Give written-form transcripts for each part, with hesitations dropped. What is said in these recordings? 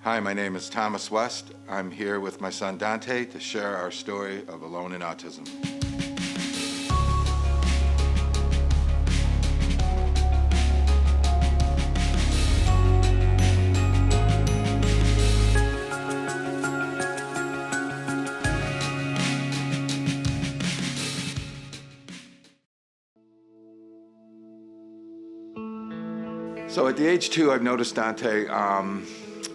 Hi, my name is Thomas West. I'm here with my son Dante to share our story of Alone in Autism. So at the age 2, I've noticed Dante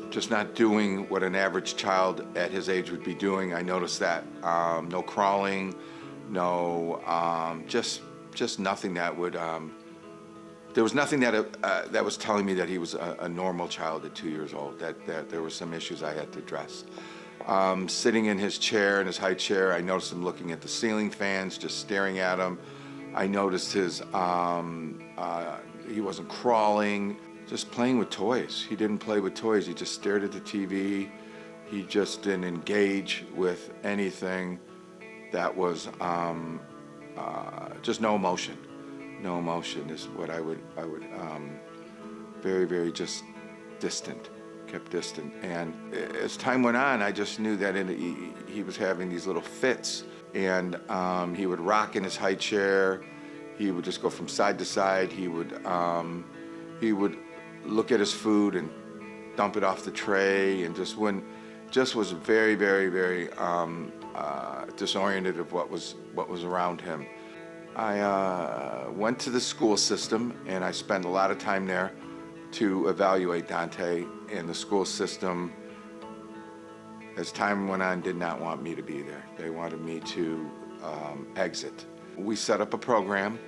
just not doing what an average child at his age would be doing. I noticed that. No crawling, no, just nothing that would, there was nothing that was telling me that he was a normal child at 2 years old, that there were some issues I had to address. Sitting in his chair, in his high chair, I noticed him looking at the ceiling fans, just staring at them. I noticed he wasn't crawling, just playing with toys. He didn't play with toys, he just stared at the TV. He just didn't engage with anything that was just no emotion. No emotion is what I would very, very just distant, kept distant. And as time went on, I just knew that he was having these little fits, and he would rock in his high chair. He would just go from side to side. He would look at his food and dump it off the tray, and just was very, very, very disoriented of what was around him. I went to the school system, and I spent a lot of time there to evaluate Dante. And the school system, as time went on, did not want me to be there. They wanted me to exit. We set up a program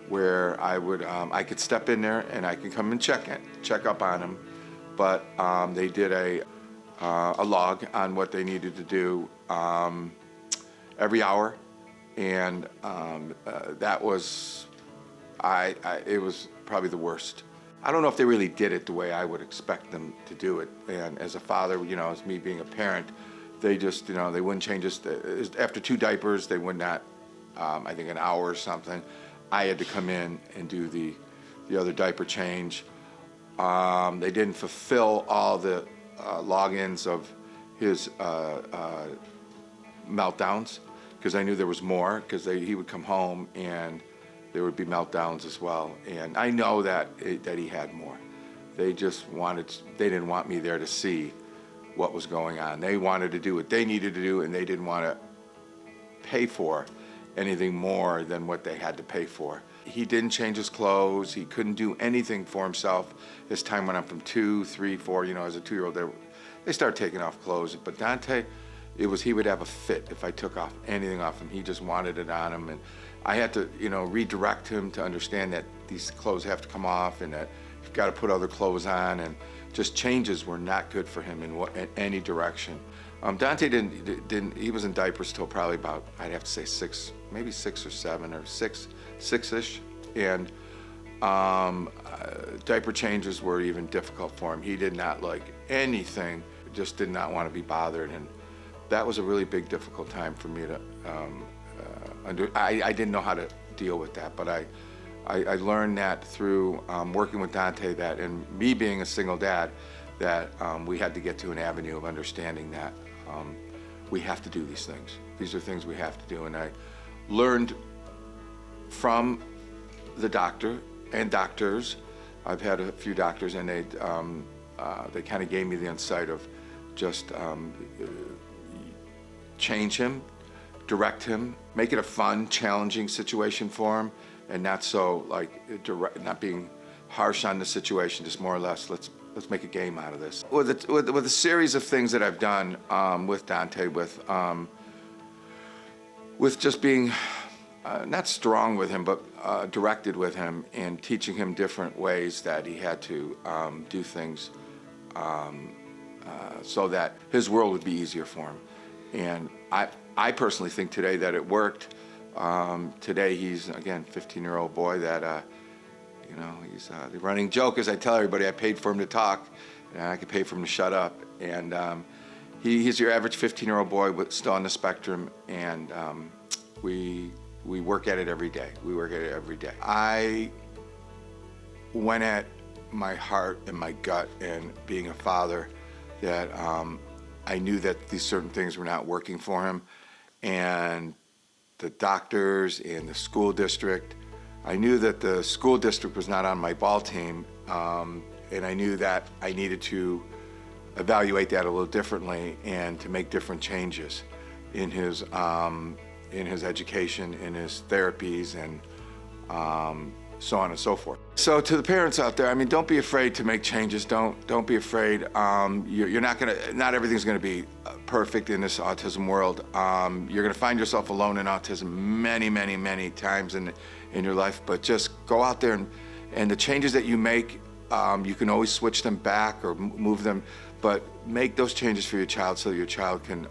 where I could step in there and I could come and check up on him, but they did a log on what they needed to do every hour, and that was it was probably the worst. I don't know if they really did it the way I would expect them to do it, and as a father, as me being a parent, they just they wouldn't change us. After 2 diapers, they would not. I think an hour or something, I had to come in and do the other diaper change. They didn't fulfill all the logins of his meltdowns, because I knew there was more, because he would come home and there would be meltdowns as well. And I know that he had more. They didn't want me there to see what was going on. They wanted to do what they needed to do, and they didn't want to pay for anything more than what they had to pay for. He didn't change his clothes. He couldn't do anything for himself. As time went on from 2, 3, 4, as a 2-year-old, they start taking off clothes. But Dante, he would have a fit if I took off anything off him. He just wanted it on him, and I had to, redirect him to understand that these clothes have to come off, and that you've got to put other clothes on, and just changes were not good for him in any direction. Dante he was in diapers till probably about, I'd have to say 6, maybe 6 or 7 or 6-ish. And diaper changes were even difficult for him. He did not like anything, just did not want to be bothered. And that was a really big, difficult time for me to I didn't know how to deal with that, but I learned that through working with Dante, that, and me being a single dad, that we had to get to an avenue of understanding that we have to do these things. These are things we have to do. And I learned from the doctor and doctors. I've had a few doctors, and they kind of gave me the insight of just change him, direct him, make it a fun, challenging situation for him, and not so not being harsh on the situation, just more or less, let's make a game out of this. With a series of things that I've done with Dante, with just being not strong with him, but directed with him, and teaching him different ways that he had to do things so that his world would be easier for him. And I personally think today that it worked. Today he's, again, 15-year-old boy that he's the running joke, as I tell everybody, I paid for him to talk, and I could pay for him to shut up. And he's your average 15-year-old boy, but still on the spectrum, and we work at it every day. We work at it every day. I went at my heart and my gut, and being a father, that I knew that these certain things were not working for him. And the doctors and the school district, I knew that the school district was not on my ball team, and I knew that I needed to evaluate that a little differently and to make different changes in his education, in his therapies, and so on and so forth. So to the parents out there, I mean, don't be afraid to make changes. Don't be afraid. Not everything's gonna be perfect in this autism world. You're gonna find yourself alone in autism many times in your life, but just go out there and the changes that you make, you can always switch them back or move them, but make those changes for your child so that your child can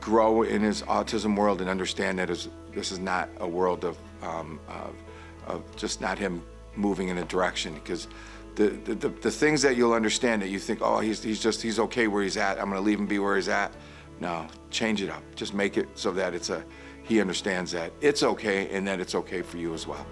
grow in his autism world and understand that this is not a world of just not him moving in a direction. Because the things that you'll understand that you think, oh, he's okay where he's at, I'm gonna leave him be where he's at. No, change it up. Just make it so that he understands that it's okay and that it's okay for you as well.